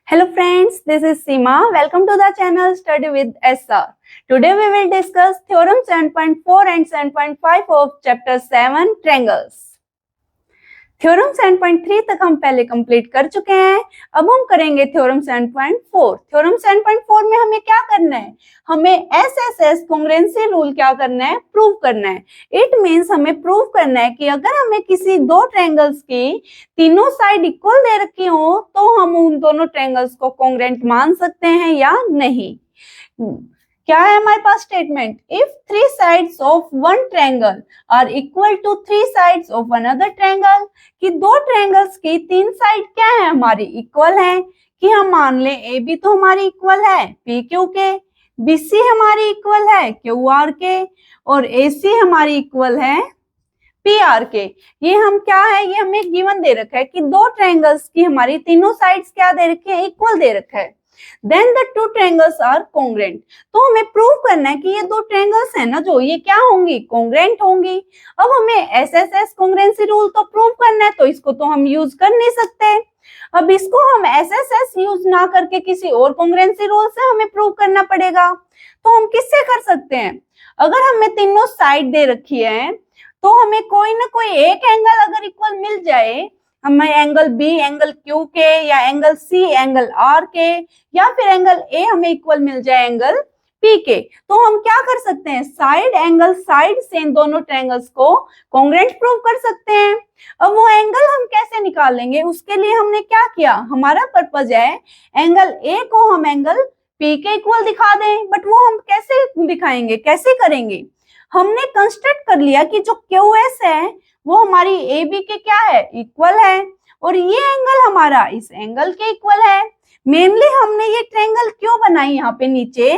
Hello friends, this is Seema. Welcome to the channel Study with SR. Today we will discuss Theorem 7.4 and 7.5 of Chapter 7 Triangles. Theorem 7.3 तक हम पहले complete कर चुके हैं। अब हम करेंगे थ्योरम 7.4। थ्योरम 7.4 में हमें क्या करना है? हमें एसएसएस कांग्रुएंसी रूल क्या करना है? प्रूव करना है। इट मींस हमें प्रूव करना है कि अगर हमें किसी दो ट्रायंगल्स की तीनों साइड इक्वल दे रखी हो तो हम उन दोनों ट्रायंगल्स को कांग्रुएंट मान सकते हैं या नहीं। क्या है हमारे पास statement? If three sides of one triangle are equal to three sides of another triangle, कि दो ट्रायंगल्स की तीन साइड क्या है? हमारी इक्वल है। कि हम मान ले ए बी तो हमारी इक्वल है पी क्यू के, बी सी हमारी इक्वल है क्यू आर के, और ए सी हमारी इक्वल है पी आर के। ये हम क्या है, ये हमें गिवन दे रखा है कि दो ट्रायंगल्स की हमारी तीनों साइड्स क्या दे रखी है? इक्वल दे रखा है। Then the two triangles are congruent। तो हमें प्रूव करना है कि ये दो ट्रायंगल्स है ना जो, ये क्या होंगी? congruent होंगी। अब हमें एसएसएस कांग्रुएंसी रूल तो प्रूव करना है, तो इसको तो हम यूज कर नहीं सकते। अब इसको हम एसएसएस यूज ना करके किसी और कांग्रुएंसी रूल से हमें प्रूव करना पड़ेगा। तो हम किससे कर सकते हैं? अगर हमें तीनों साइड दे रखी है तो हमें कोई ना कोई एक एंगल अगर इक्वल मिल जाए, हमें एंगल बी एंगल क्यू के, या एंगल सी एंगल आर के, या फिर एंगल ए हमें इक्वल मिल जाए एंगल पी के, तो हम क्या कर सकते हैं? साइड एंगल साइड से इन दोनों ट्रायंगल्स को कांग्रुएंट प्रूव कर सकते हैं। अब वो एंगल हम कैसे निकालेंगे? उसके लिए हमने क्या किया, हमारा पर्पज है एंगल ए को हम एंगल पी के इक्वल दिखा दें। बट वो हम कैसे दिखाएंगे, कैसे करेंगे? हमने कंस्ट्रक्ट कर लिया कि जो क्यू एस है वो हमारी ए बी के क्या है? इक्वल है, और ये एंगल हमारा इस एंगल के इक्वल है। मेनली हमने ये ट्रायंगल क्यों बनाई यहाँ पे नीचे?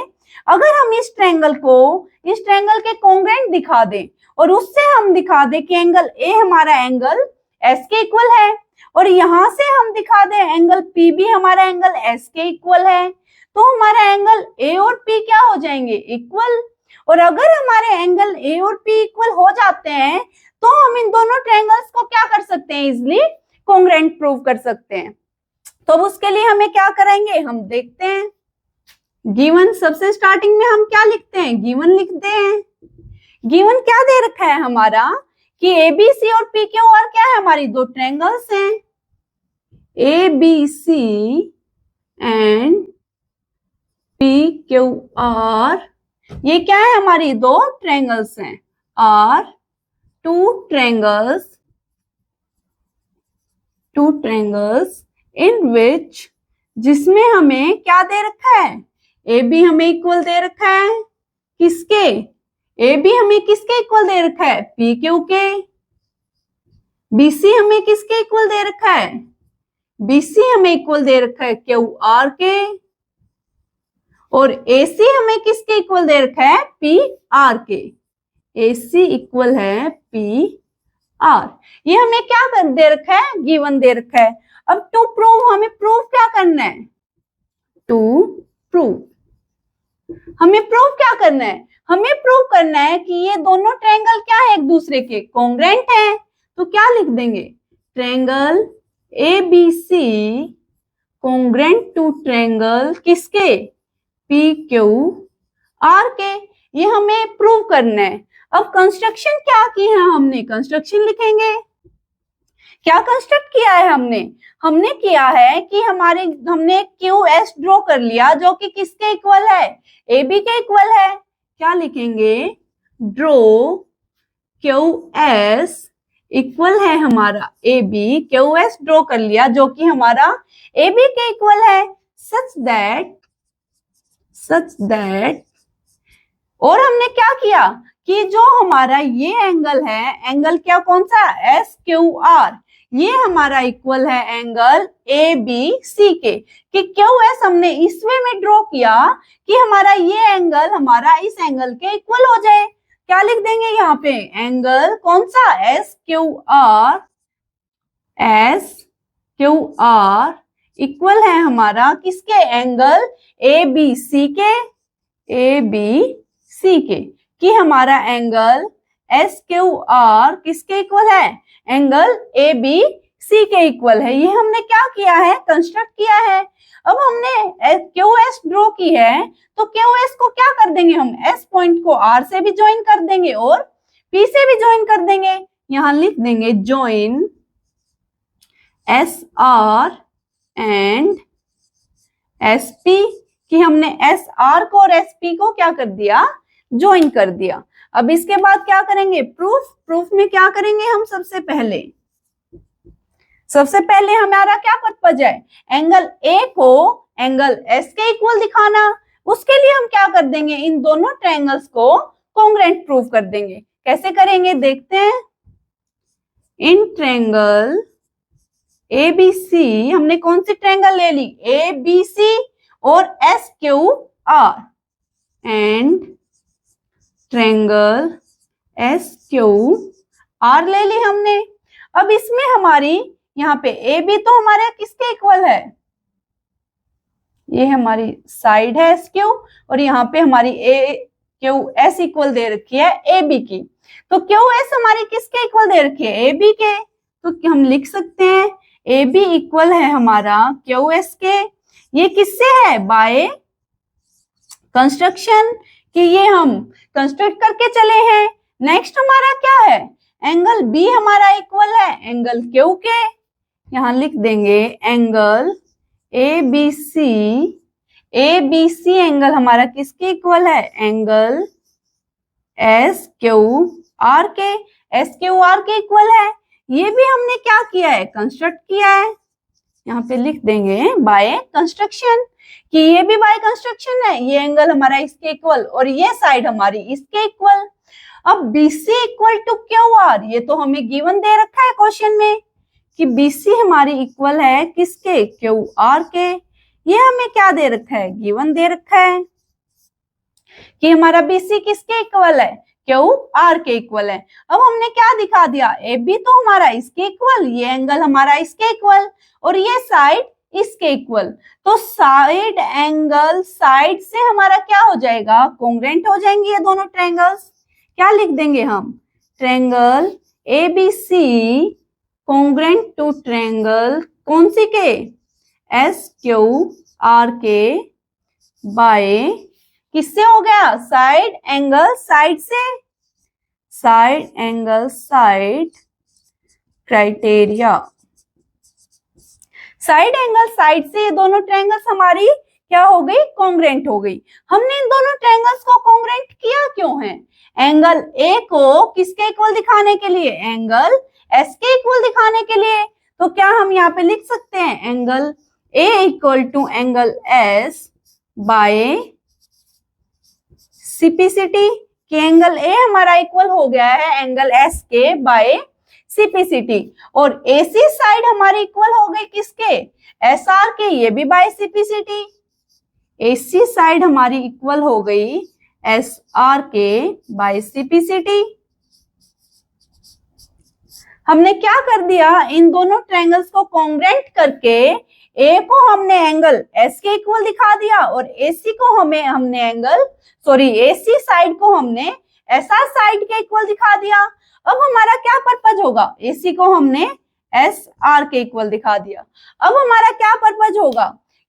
अगर हम इस ट्रायंगल को इस ट्रायंगल के कांग्रुएंट दिखा दें और उससे हम दिखा दें कि एंगल ए हमारा एंगल एस के इक्वल है, और यहाँ से हम दिखा दें एंगल पी भी हमारा एंगल एस के इक्वल है, तो हमारा एंगल ए और पी क्या हो जाएंगे? इक्वल। और अगर हमारे एंगल ए और पी इक्वल हो जाते हैं तो हम इन दोनों ट्रायंगल्स को क्या कर सकते हैं? इजिली कांग्रुएंट प्रूव कर सकते हैं। तो अब उसके लिए हमें क्या करेंगे, हम देखते हैं। गिवन, सबसे स्टार्टिंग में हम क्या लिखते हैं? गिवन लिखते हैं। गिवन क्या दे रखा है हमारा कि ए बी सी और पी क्यू आर क्या है? हमारी दो ट्रायंगल्स हैं, A B C and P Q R. ये क्या है? हमारी दो ट्रायंगल्स हैं। Are two triangles in which, जिसमें हमें क्या दे रखा है? ए बी हमें इक्वल दे रखा है किसके? ए बी हमें किसके इक्वल दे रखा है? पी क्यू के। बी सी हमें किसके इक्वल दे रखा है? बी सी हमें इक्वल दे रखा है क्यू आर के। और ए सी हमें किसके इक्वल दे रखा है? पी आर के। AC इक्वल है पी आर। ये हमें क्या कर दे रखा है? गिवन दे रखा है। अब टू प्रूव, हमें प्रूव क्या करना है? टू प्रूव हमें प्रूव क्या करना है? हमें प्रूव करना है कि ये दोनों ट्रायंगल क्या है? एक दूसरे के कांग्रुएंट है। तो क्या लिख देंगे? Triangle ABC congruent to triangle किसके? पी क्यू आर के। ये हमें प्रूव करना है। अब कंस्ट्रक्शन क्या की है हमने? कंस्ट्रक्शन लिखेंगे। क्या कंस्ट्रक्ट किया है हमने? हमने किया है कि हमने क्यू एस ड्रॉ कर लिया जो कि किसके इक्वल है? ए बी के इक्वल है। क्या लिखेंगे? ड्रॉ क्यू एस इक्वल है हमारा A B. Q S draw कर लिया जो कि हमारा ए बी के इक्वल है। सच दैट और हमने क्या किया कि जो हमारा ये एंगल है, एंगल क्या कौन सा? एस क्यू आर, ये हमारा इक्वल है एंगल ए बी सी के। कि क्यू एस हमने इस वे में ड्रॉ किया कि हमारा ये एंगल हमारा इस एंगल के इक्वल हो जाए। क्या लिख देंगे यहाँ पे? एंगल कौन सा? एस क्यू आर इक्वल है हमारा किसके? एंगल ए बी सी के। कि हमारा एंगल एस क्यू आर किसके इक्वल है? एंगल ए बी सी के इक्वल है। ये हमने क्या किया है? कंस्ट्रक्ट किया है। अब हमने क्यू एस ड्रॉ की है, तो क्यू एस को क्या कर देंगे हम, एस पॉइंट को आर से भी ज्वाइन कर देंगे और पी से भी ज्वाइन कर देंगे। यहां लिख देंगे join S R and S P, कि हमने एस आर को और एस पी को क्या कर दिया, ज्वाइन कर दिया। अब इसके बाद क्या करेंगे, प्रूफ। प्रूफ में क्या करेंगे हम, सबसे पहले हमारा क्या पर्पज है, एंगल ए को एंगल एस के इक्वल दिखाना। उसके लिए हम क्या कर देंगे, इन दोनों ट्रायंगल्स को कॉन्ग्रुएंट प्रूफ कर देंगे। कैसे करेंगे देखते हैं। इन ट्रायंगल ए बी सी, हमने कौन सी ट्रायंगल ले ली, ए बी सी और S Q are, and triangle S Q are ले ली हमने। अब इसमें हमारी यहाँ पे ए बी तो हमारे किसके इक्वल है, ये हमारी साइड है एस क्यू, और यहाँ पे हमारी ए क्यू एस इक्वल दे रखी है ए बी की। तो क्यू एस हमारी किसके इक्वल दे रखी है, ए बी के। तो हम लिख सकते हैं ए बी इक्वल है हमारा क्यू एस के। ये किससे है, बाय कंस्ट्रक्शन, कि ये हम कंस्ट्रक्ट करके चले हैं। नेक्स्ट हमारा क्या है, एंगल बी हमारा इक्वल है एंगल क्यू के। यहां लिख देंगे angle A B C angle हमारा किसके इक्वल है, एंगल एस क्यू आर के, एस क्यू आर के इक्वल है। ये भी हमने क्या किया है, कंस्ट्रक्ट किया है। यहाँ पे लिख देंगे बाय कंस्ट्रक्शन, कि ये भी बाय कंस्ट्रक्शन है, ये एंगल हमारा इसके इक्वल और ये साइड हमारी इसके इक्वल। अब BC equal to Q R, ये तो हमें गिवन दे रखा है क्वेश्चन में कि BC हमारी इक्वल है किसके, क्यू आर के। ये हमें क्या दे रखा है, गिवन दे रखा है कि हमारा BC किसके इक्वल है, क्यू आर के इक्वल है। अब हमने क्या दिखा दिया, ए बी तो हमारा इसके इक्वल, ये एंगल हमारा इसके इक्वल और ये साइड इसके इक्वल। तो साइड एंगल साइड से हमारा क्या हो जाएगा, कॉन्ग्रुएंट हो जाएंगे ये दोनों ट्रायंगल्स। क्या लिख देंगे हम, triangle A B C congruent to triangle कौन सी के, एस क्यू आर के, बाय किससे हो गया, साइड एंगल साइड से, side angle side criteria. Side angle side से ये दोनों ट्रायंगल्स हमारी क्या हो गई, कॉन्ग्रुएंट हो गई। हमने इन दोनों ट्रायंगल्स को कॉन्ग्रुएंट किया क्यों है, एंगल ए को किसके इक्वल दिखाने के लिए, एंगल एस के इक्वल दिखाने के लिए। तो क्या हम यहाँ पे लिख सकते हैं, angle A equal to angle S by CPCT, कि एंगल ए हमारा इक्वल हो गया है एंगल एस के बाय सीपीसीटी, और एसी साइड हमारी इक्वल हो गई किसके, एस आर के, ये भी बाय सीपीसीटी। एसी साइड हमारी इक्वल हो गई एस आर के बाय सीपीसीटी। हमने क्या कर दिया, इन दोनों ट्रायंगल्स को कॉन्ग्रुएंट करके ए को हमने एंगल एस के इक्वल दिखा दिया और एसी को हमने एंगल एसी साइड को हमने एस आर साइड के इक्वल दिखा दिया। अब हमारा क्या पर्पज होगा, एसी को हमने एस आर के इक्वल दिखा दिया। अब हमारा क्या पर्पज होगा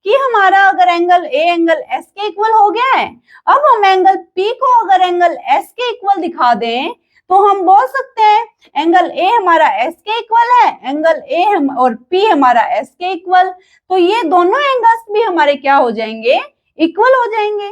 कि हमारा अगर एंगल ए एंगल एस के इक्वल हो गया है, अब हम एंगल पी को अगर एंगल एस के इक्वल दिखा दें तो हम बोल सकते हैं एंगल ए हमारा एस के इक्वल है, एंगल ए और पी हमारा एस के इक्वल। तो ये दोनों एंगल्स भी हमारे क्या हो जाएंगे, इक्वल हो जाएंगे।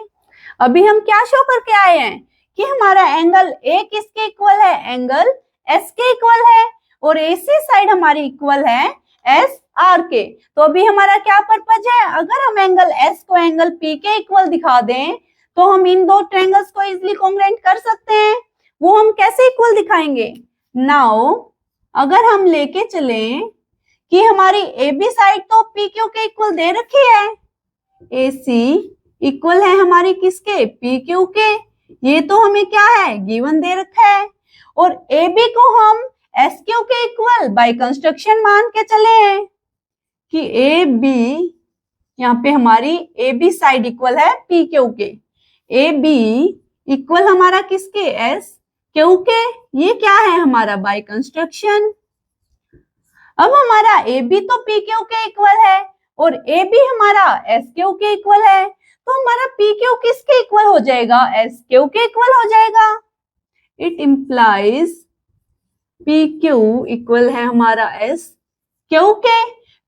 अभी हम क्या शो करके आए हैं कि हमारा एंगल ए किसके इक्वल है, एंगल एस के इक्वल है, और एसी साइड हमारी इक्वल है एस आर के। तो अभी हमारा क्या पर्पज है, अगर हम एंगल एस को एंगल पी के इक्वल दिखा दें तो हम इन दो ट्रायंगल्स को इजिली कॉन्ग्रुएंट कर सकते हैं। वो हम कैसे इक्वल दिखाएंगे, नाउ अगर हम लेके चले कि हमारी ए बी साइड तो पी क्यू के इक्वल दे रखी है, ए सी इक्वल है हमारी किसके, पी क्यू के, ये तो हमें क्या है, गिवन दे रखा है, और ए बी को हम एस क्यू के इक्वल बाय कंस्ट्रक्शन मान के चले हैं कि ए बी, यहाँ पे हमारी ए बी साइड इक्वल है पी क्यू के, ए बी इक्वल हमारा किसके, एस क्यू के, ये क्या है हमारा बाय कंस्ट्रक्शन। अब हमारा ए बी तो पी क्यू के इक्वल है और ए बी हमारा एस क्यू के इक्वल है, तो हमारा पी क्यू किसके इक्वल हो जाएगा? एस क्यू के इक्वल हो जाएगा। It implies P Q equal है हमारा एस क्यू के।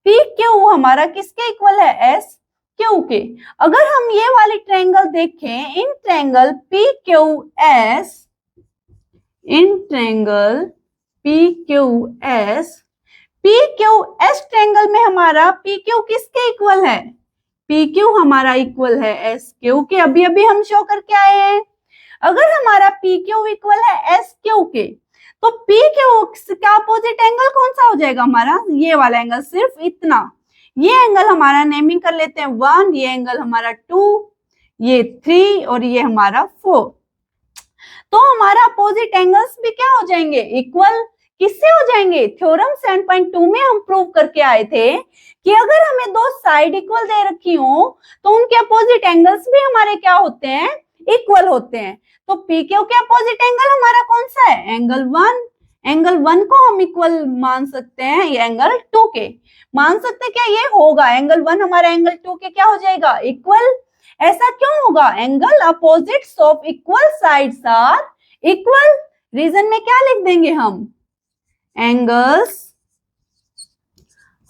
पी क्यू हमारा किसके इक्वल है? एस क्यू के। अगर हम ये वाली ट्रायंगल देखें, in triangle P Q S, in triangle P Q S, P Q S triangle में हमारा पी क्यू किसके इक्वल है? पी क्यू हमारा इक्वल है एस क्यू के। अभी अभी हम शो करके आए हैं। अगर हमारा पी क्यू इक्वल है एस क्यू के, तो पी क्यू का अपोजिट एंगल कौन सा हो जाएगा? हमारा ये वाला एंगल, सिर्फ इतना। ये एंगल हमारा नेमिंग कर लेते हैं 1, ये एंगल हमारा 2, ये 3 और ये हमारा 4। तो हमारा अपोजिट एंगल्स भी क्या हो जाएंगे? इक्वल। किससे हो जाएंगे? थ्योरम 7.2 में हम प्रूव करके आए थे कि अगर हमें दो साइड इक्वल दे रखी हो तो उनके अपोजिट एंगल्स भी हमारे क्या होते हैं? इक्वल होते हैं। तो पी क्यू के अपोजिट एंगल हमारा कौन सा है? एंगल 1। एंगल 1 को हम इक्वल मान सकते हैं ये एंगल 2 के। मान सकते हैं क्या? ये होगा एंगल 1 हमारा एंगल 2 के क्या हो जाएगा? इक्वल। ऐसा क्यों होगा? Angle opposites of equal sides are equal. Reason में क्या लिख देंगे हम? Angles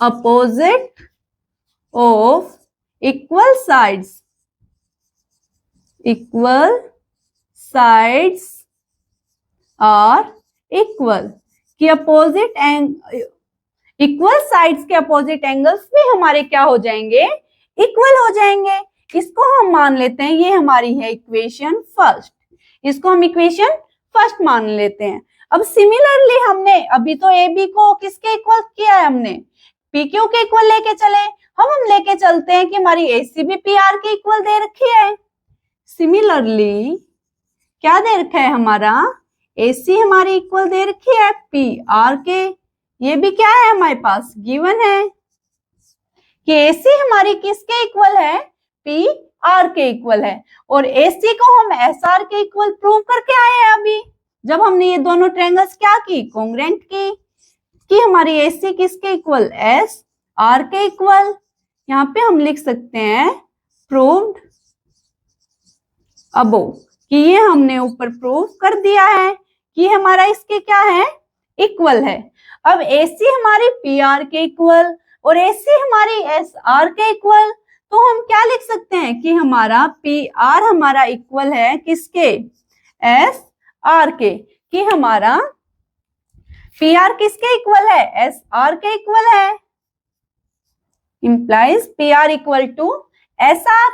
opposite of equal sides, equal sides are equal. कि अपोजिट इक्वल साइड्स के अपोजिट एंगल्स भी हमारे क्या हो जाएंगे? इक्वल हो जाएंगे। इसको हम मान लेते हैं, ये हमारी है इक्वेशन फर्स्ट। इसको हम इक्वेशन फर्स्ट मान लेते हैं। अब सिमिलरली हमने अभी तो ए बी को किसके इक्वल किया है? हमने पी क्यू के इक्वल लेके चले। हम लेके चलते हैं कि हमारी ए सी भी पी आर के इक्वल दे रखी है। सिमिलरली क्या दे रखा है हमारा? ए सी हमारी इक्वल दे रखी है पी आर के। ये भी क्या है हमारे पास? गिवन है कि ए सी हमारी किसके इक्वल है? पी आर के इक्वल है। और ए सी को हम एस आर के इक्वल प्रूव करके आए हैं अभी, जब हमने ये दोनों ट्रायंगल्स क्या की? कॉन्ग्रुएंट की। कि हमारी ए सी किसके इक्वल? एस आर के इक्वल। यहाँ पे हम लिख सकते हैं प्रूव्ड अबोव, कि ये हमने ऊपर प्रूव कर दिया है कि हमारा इसके क्या है? इक्वल है। अब ए सी हमारी पी आर के इक्वल और ए सी हमारी एस आर के इक्वल, तो हम क्या लिख सकते हैं कि हमारा पी आर हमारा इक्वल है किसके? एस आर के। कि हमारा पी आर किसके इक्वल है? एस आर के इक्वल है। Implies P R equal to S R.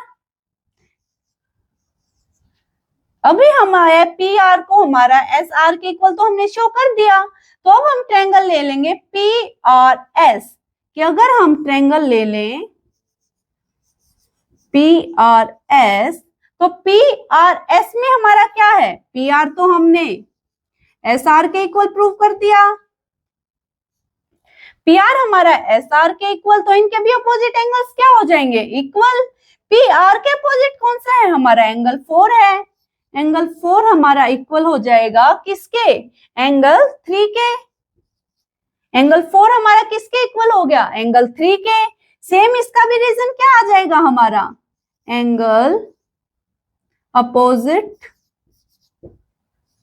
अभी हमारे पी आर को हमारा एस आर के इक्वल तो हमने शो कर दिया। तो अब हम ट्रायंगल ले लेंगे पी आर एस। कि अगर हम ट्रायंगल ले लें पी आर एस, तो पी आर एस में हमारा क्या है? पी आर तो हमने एस आर के इक्वल प्रूव कर दिया। पी आर हमारा एस आर के इक्वल, तो इनके भी अपोजिट एंगल्स क्या हो जाएंगे? इक्वल। पी आर के अपोजिट कौन सा है? हमारा एंगल 4 है। एंगल 4 हमारा इक्वल हो जाएगा किसके? एंगल 3 के। एंगल 4 हमारा किसके इक्वल हो गया? एंगल 3 के। सेम इसका भी रीजन क्या आ जाएगा हमारा? Angle opposite,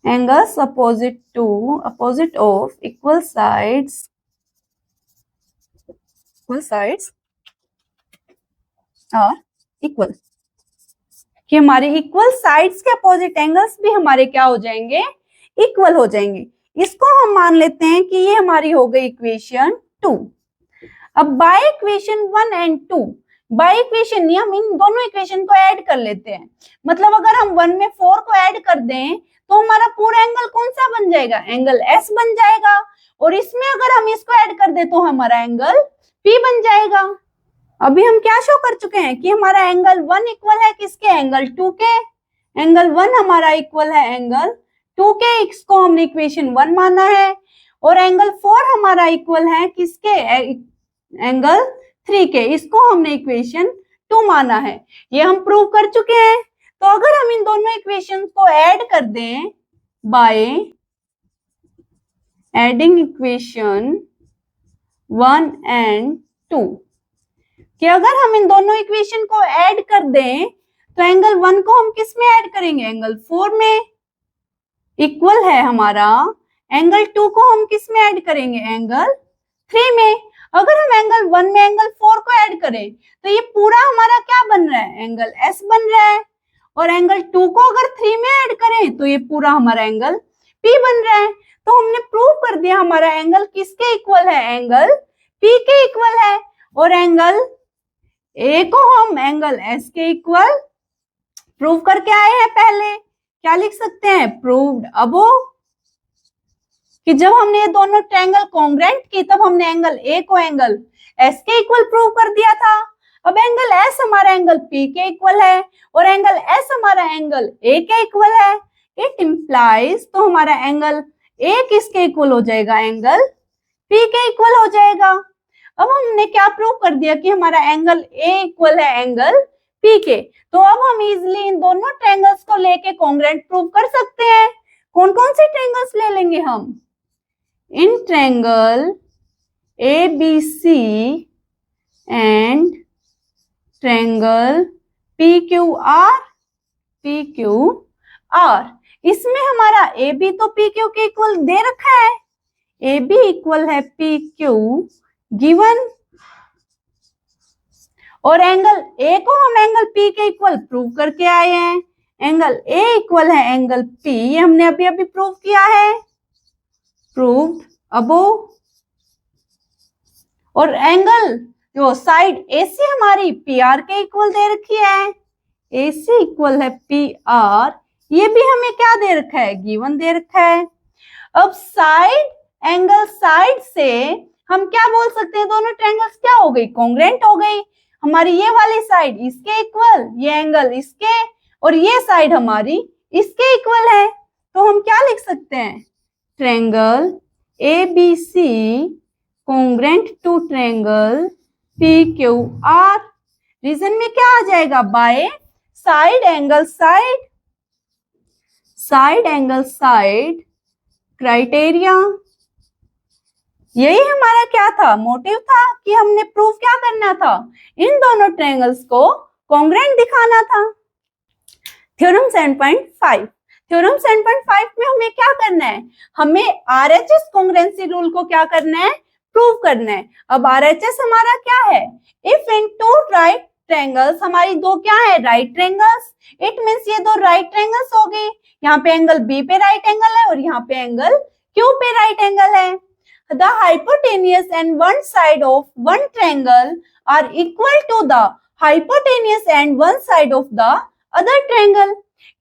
angles opposite of equal sides are equal। कि हमारे इक्वल साइड्स के अपोजिट एंगल्स भी हमारे क्या हो जाएंगे? इक्वल हो जाएंगे। इसको हम मान लेते हैं कि ये हमारी हो गई इक्वेशन 2। अब by equation 1 and 2, by equation नहीं, हम इन दोनों इक्वेशन को ऐड कर लेते हैं। मतलब अगर हम 1 में 4 को ऐड कर दें तो हमारा पूरा एंगल कौन सा बन जाएगा? एंगल एस बन जाएगा। और इसमें अगर हम इसको ऐड कर दे तो हमारा एंगल पी बन जाएगा। अभी हम क्या शो कर चुके हैं कि हमारा एंगल 1 इक्वल है किसके? एंगल 2 के। एंगल 1 हमारा इक्वल है एंगल 2 के, इसको हमने इक्वेशन 1 माना है। और एंगल 4 हमारा इक्वल है किसके? एंगल 3 के, इसको हमने इक्वेशन 2 माना है। ये हम प्रूव कर चुके हैं। तो अगर हम इन दोनों इक्वेशंस को ऐड कर दें बाय एडिंग इक्वेशन 1 एंड 2, कि अगर हम इन दोनों इक्वेशन को ऐड कर दें तो एंगल 1 को हम किस में ऐड करेंगे, एंगल 4 में, इक्वल है हमारा एंगल 2 को हम किस में ऐड करेंगे, एंगल 3 में। अगर हम एंगल 1 में एंगल 4 को ऐड करें तो ये पूरा हमारा क्या बन रहा है, एंगल S बन रहा है। और एंगल 2 को अगर 3 में ऐड करें तो ये पूरा हमारा एंगल P बन रहा है। तो हमने प्रूव कर दिया हमारा एंगल किसके इक्वल है, एंगल P के इक्वल है। और एंगल A को हम एंगल S के इक्वल प्रूव करके आए हैं। पहले क्या लिख सकते हैं, प्रूव्ड अबोव, कि जब हमने ये दोनों ट्रायंगल कॉन्ग्रुएंट की तब हमने एंगल A को एंगल S के इक्वल प्रूव कर दिया था। अब एंगल S हमारा एंगल P के इक्वल है और एंगल S हमारा एंगल A के इक्वल है। इट इम्प्लाइज, तो हमारा एंगल A किसके इक्वल हो जाएगा, एंगल P के इक्वल हो जाएगा। अब हमने क्या प्रूव कर दिया कि हमारा एंगल A इक्वल है एंगल P के। तो अब हम इजिली इन दोनों ट्रायंगल्स को लेके कॉन्ग्रुएंट प्रूव कर सकते हैं। कौन कौन से ट्रायंगल्स ले लेंगे हम, in triangle ABC and triangle PQR, PQR। इसमें हमारा AB तो PQ के इक्वल दे रखा है, AB इक्वल है PQ गिवन। और एंगल A को हम एंगल P के इक्वल प्रूव करके आए हैं। एंगल A इक्वल है एंगल P, ये हमने अभी अभी प्रूव किया है, प्रूव्ड अबोव। और एंगल जो साइड AC हमारी PR के इक्वल दे रखी है, AC इक्वल है PR, ये भी हमें क्या दे रखा है, गिवन दे रखा है। अब साइड, एंगल साइड से हम क्या बोल सकते हैं, दोनों ट्रायंगल्स क्या हो गई, कॉन्ग्रुएंट हो गई। हमारी ये वाली साइड इसके इक्वल, ये एंगल इसके, और ये साइड हमारी इसके इक्वल है। तो हम क्या लिख सकते हैं, triangle ABC congruent to triangle PQR। Reason में क्या आ जाएगा, by side angle side, side angle side criteria. यही हमारा क्या था, मोटिव था, कि हमने प्रूफ क्या करना था, इन दोनों ट्रायंगल्स को कॉन्ग्रुएंट दिखाना था। थ्योरम 7.5, थ्योरम 7.5 में हमें क्या करना है, हमें RHS कॉन्ग्रुएंसी रूल को क्या करना है, प्रूव करना है। अब RHS हमारा क्या है, if in two right triangles, हमारी दो क्या है, राइट ट्रायंगल्स, इट मींस ये दो राइट ट्रायंगल्स हो गई। यहाँ पे एंगल B पे राइट एंगल है और यहाँ पे एंगल Q पे राइट एंगल है। The hypotenuse and one side of one triangle are equal to the hypotenuse and one side of the other triangle।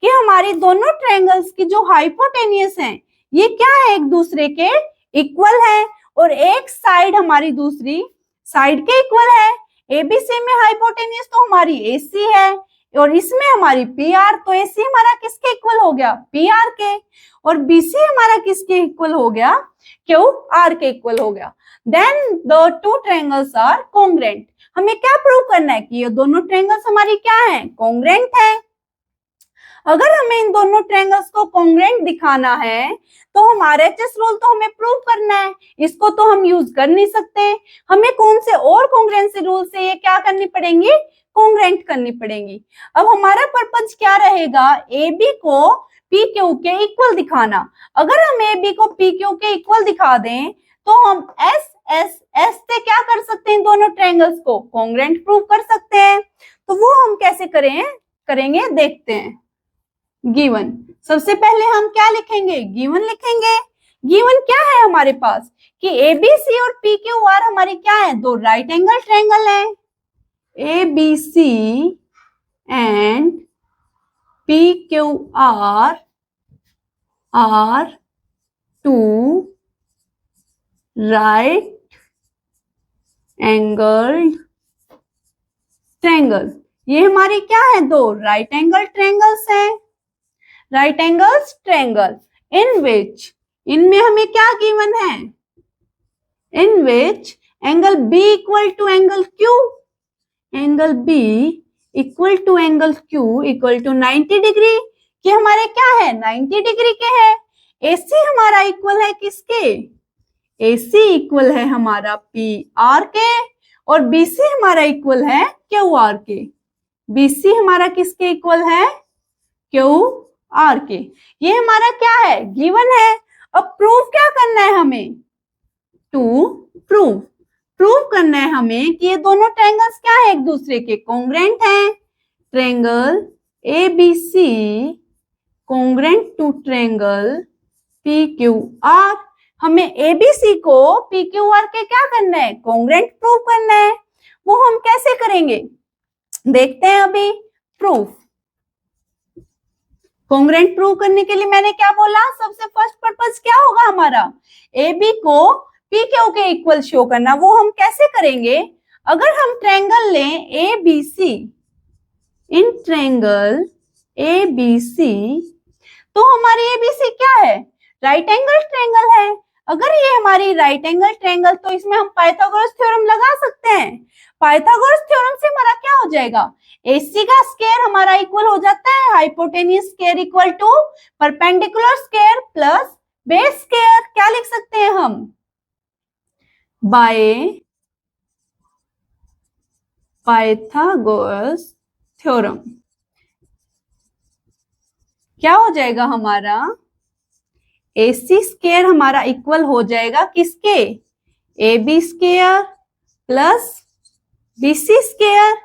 कि हमारी दोनों ट्रायंगल्स की जो हाइपोटेनियस हैं ये क्या है, एक दूसरे के इक्वल है, और एक साइड हमारी दूसरी साइड के इक्वल है। ABC में हाइपोटेनियस तो हमारी AC है और इसमें हमारी PR, तो AC हमारा किसके इक्वल हो गया, PR के, और BC हमारा किसके इक्वल हो गया, QR के इक्वल हो गया। Then the two triangles are congruent. हमें क्या प्रूव करना है कि ये दोनों ट्रायंगल्स हमारी क्या है, कॉन्ग्रुएंट है। अगर हमें इन दोनों ट्रायंगल्स को कॉन्ग्रुएंट दिखाना है तो हम RHS रूल तो हमें प्रूव करना है, इसको तो हम यूज कर नहीं सकते। हमें कौन से और कॉन्ग्रुएंसी रूल से ये क्या करनी पड़ेंगी, कॉन्ग्रुएंट करनी पड़ेंगी। अब हमारा पर्पज क्या रहेगा, AB को PQ के इक्वल दिखाना। अगर हम AB को PQ के इक्वल दिखा दें तो हम S से क्या कर सकते हैं, दोनों ट्रायंगल्स को कॉन्ग्रुएंट प्रूव कर सकते हैं। तो वो हम कैसे करेंगे देखते हैं। गिवन, सबसे पहले हम क्या लिखेंगे, गिवन लिखेंगे। गिवन क्या है हमारे पास कि ABC और PQR हमारी क्या है, दो राइट एंगल ट्रायंगल है। ABC and PQR are two right angled triangle। ये हमारी क्या है, दो राइट एंगल ट्रायंगल्स हैं, right angles triangle in which, इनमें हमें क्या गिवन है, in which angle B equal to angle Q, angle B equal to angle Q equal to 90 degree, कि हमारे क्या है, 90 डिग्री के है। AC हमारा इक्वल है किसके, AC इक्वल है हमारा PR के, और BC हमारा इक्वल है QR के। BC हमारा किसके इक्वल है? QR के। ये हमारा क्या है? गिवन है। अब प्रूव क्या करना है हमें? टू प्रूव करना है हमें कि ये दोनों ट्रायंगल्स क्या है? एक दूसरे के कॉन्ग्रुएंट हैं। Triangle ABC congruent to triangle PQR। हमें ABC को PQR के क्या करना है? कॉन्ग्रुएंट प्रूव करना है। वो हम कैसे करेंगे? देखते हैं अभी। प्रूफ कॉन्ग्रुएंट प्रूव करने के लिए मैंने क्या बोला? सबसे फर्स्ट पर्पस क्या होगा हमारा? AB को PQ के इक्वल शो करना। वो हम कैसे करेंगे? अगर हम ट्रायंगल लें ABC, इन ट्रायंगल ABC, तो हमारी ABC क्या है? राइट एंगल ट्रायंगल है। अगर ये हमारी राइट एंगल ट्रायंगल, तो इसमें हम पाइथागोरस थ्योरम लगा सकते हैं। पाइथागोरस थ्योरम से हमारा क्या हो जाएगा? AC का स्क्वायर हमारा इक्वल हो जाता है hypotenuse square equal to perpendicular square plus base square. क्या लिख सकते हैं हम? बाय पाइथागोरस थ्योरम क्या हो जाएगा हमारा? AC स्क्वायर हमारा इक्वल हो जाएगा किसके? AB square plus BC square.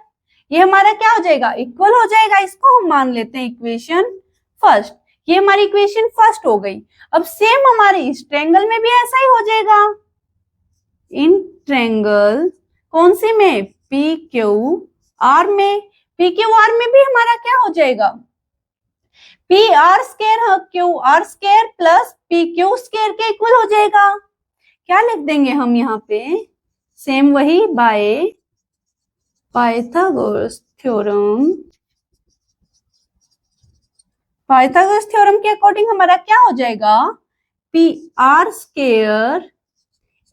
ये हमारा क्या हो जाएगा? इक्वल हो जाएगा। इसको हम मान लेते हैं इक्वेशन फर्स्ट। ये हमारी इक्वेशन फर्स्ट हो गई। अब सेम हमारे इस ट्रायंगल में भी ऐसा ही हो जाएगा। इन ट्रायंगल कौन से में? PQR में। PQR में भी हमारा क्या हो जाएगा? PR square QR square plus PQ square के इक्वल हो जाएगा। क्या लिख देंगे हम यहाँ पे? सेम वही by Pythagoras theorem. Pythagoras theorem के अकॉर्डिंग हमारा क्या हो जाएगा? PR स्क्वायर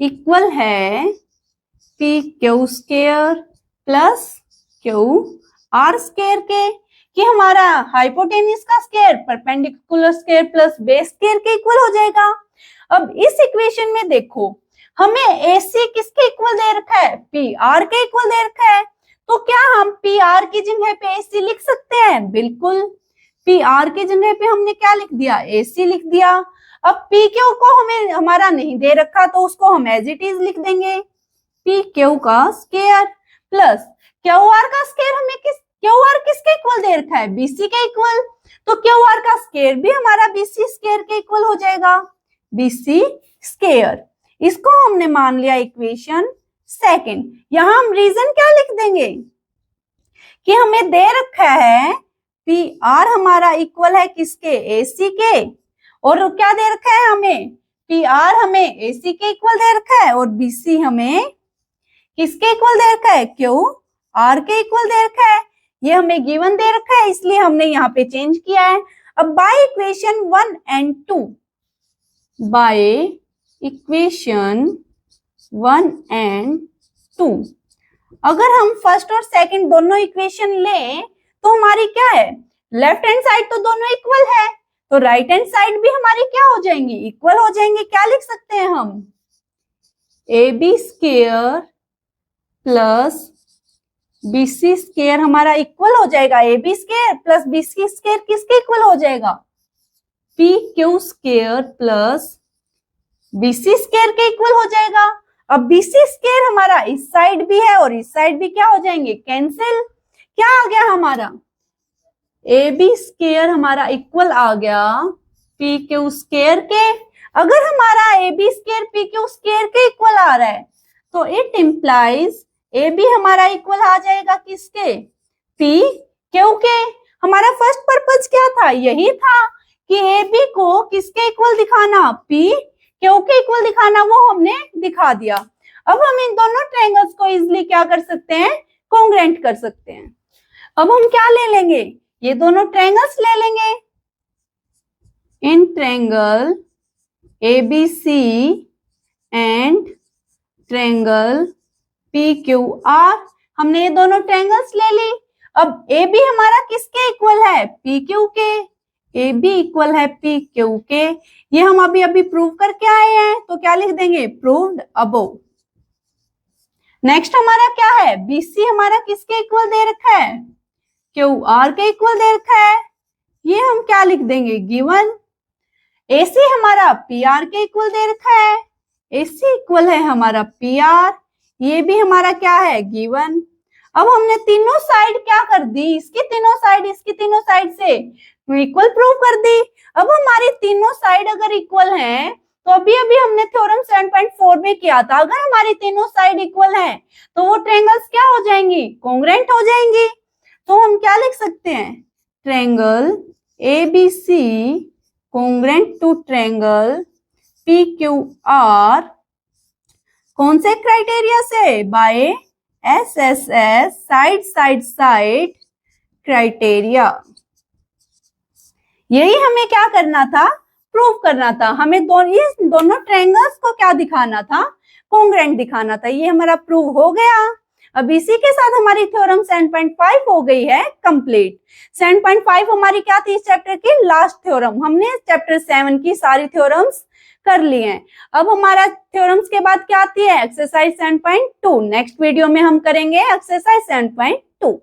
इक्वल है PQ square plus QR square के। कि हमारा हाइपोटेन्यूज का square perpendicular square plus base square के इक्वल हो जाएगा। अब इस इक्वेशन में देखो, हमें AC किसके इक्वल दे रखा है? PR के इक्वल दे रखा है। तो क्या हम PR की जगह पे AC लिख सकते हैं? बिल्कुल। PR की जगह पे हमने क्या लिख दिया? AC लिख दिया। अब PQ को हमें हमारा नहीं दे रखा, तो उसको हम एज इट इज लिख देंगे। PQ का स्क्वायर प्लस QR का स्क्वायर। हमें QR किसके इक्वल दे रखा है? BC के इक्वल। तो QR का स्क्वायर भी हमारा BC स्क्वायर के इक्वल हो जाएगा। BC स्क्वायर, इसको हमने मान लिया इक्वेशन सेकंड। यहां हम रीजन क्या लिख देंगे? कि हमें दे रखा है PR हमारा इक्वल है किसके? AC के। और क्या दे रखा है हमें? PR हमें AC के इक्वल दे रखा है और BC हमें किसके इक्वल दे रखा है? QR के इक्वल दे रखा है। ये हमें गिवन दे रखा है, इसलिए हमने यहाँ पे चेंज किया है। अब by equation 1 and 2, by equation 1 and 2, अगर हम फर्स्ट और सेकंड दोनों इक्वेशन लें तो हमारी क्या है? लेफ्ट हैंड साइड तो दोनों इक्वल है, तो राइट हैंड साइड भी हमारी क्या हो जाएंगी? इक्वल हो जाएंगे। क्या लिख सकते हैं हम? AB square plus BC square हमारा इक्वल हो जाएगा। AB square plus BC square किसके इक्वल हो जाएगा? PQ square plus BC square के इक्वल हो जाएगा। अब BC स्क्वायर हमारा इस साइड भी है और इस साइड भी क्या हो जाएंगे? कैंसिल। क्या आ गया हमारा? AB स्क्वायर हमारा इक्वल आ गया PQ स्क्वायर के। अगर हमारा AB स्क्वायर PQ स्क्वायर के इक्वल आ रहा है, तो इट इंप्लाइज AB हमारा इक्वल आ जाएगा किसके? PQ के। हमारा फर्स्ट पर्पस क्या था? यही था कि AB को किसके इक्वल दिखाना? PQ के इक्वल दिखाना। वो हमने दिखा दिया। अब हम इन दोनों ट्रायंगल्स को इजिली क्या कर सकते हैं? कॉन्ग्रुएंट कर सकते हैं। अब हम क्या ले लेंगे? ये दोनों ट्रायंगल्स ले लेंगे। In triangle ABC and triangle PQR, हमने ये दोनों ट्रायंगल्स ले ली। अब AB हमारा किसके इक्वल है? PQ के। AB इक्वल है PQ के। ये हम अभी प्रूव करके आए हैं, तो क्या लिख देंगे? Proved above. नेक्स्ट हमारा क्या है, BC हमारा किसके इक्वल दे रखा है, QR के इक्वल दे रखा है, ये हम क्या लिख देंगे, गिवन। AC हमारा PR के इक्वल दे रखा है, AC इक्वल है हमारा PR, ये भी हमारा क्या है, गिवन। अब हमने तीनों साइड क्या कर दी, इसकी तीनों साइड से इक्वल प्रूव कर दी। अब हमारी तीनों साइड अगर इक्वल हैं, तो अभी हमने थ्योरम 7.4 में किया था, अगर हमारी तीनों साइड इक्वल हैं तो वो ट्रायंगल्स क्या हो जाएंगी, कॉन्ग्रुएंट हो जाएंगी। तो हम क्या लिख सकते हैं, triangle ABC congruent to triangle PQR, कौन से क्राइटेरिया से, बाय SSS साइड क्राइटेरिया। यही हमें क्या करना था, प्रूव करना था। हमें दोनों ट्रायंगल्स को क्या दिखाना था, कॉन्ग्रुएंट दिखाना था। ये हमारा प्रूव हो गया। अब इसी के साथ हमारी थ्योरम 7.5 हो गई है कंप्लीट। 7.5 हमारी क्या थी, इस चैप्टर की लास्ट थ्योरम। हमने चैप्टर 7 की सारी थ्योरम्स कर ली हैं। अब हमारा थ्योरम्स के बाद क्या आती है, एक्सरसाइज 7.2। नेक्स्ट वीडियो में हम करेंगे एक्सरसाइज 7.2।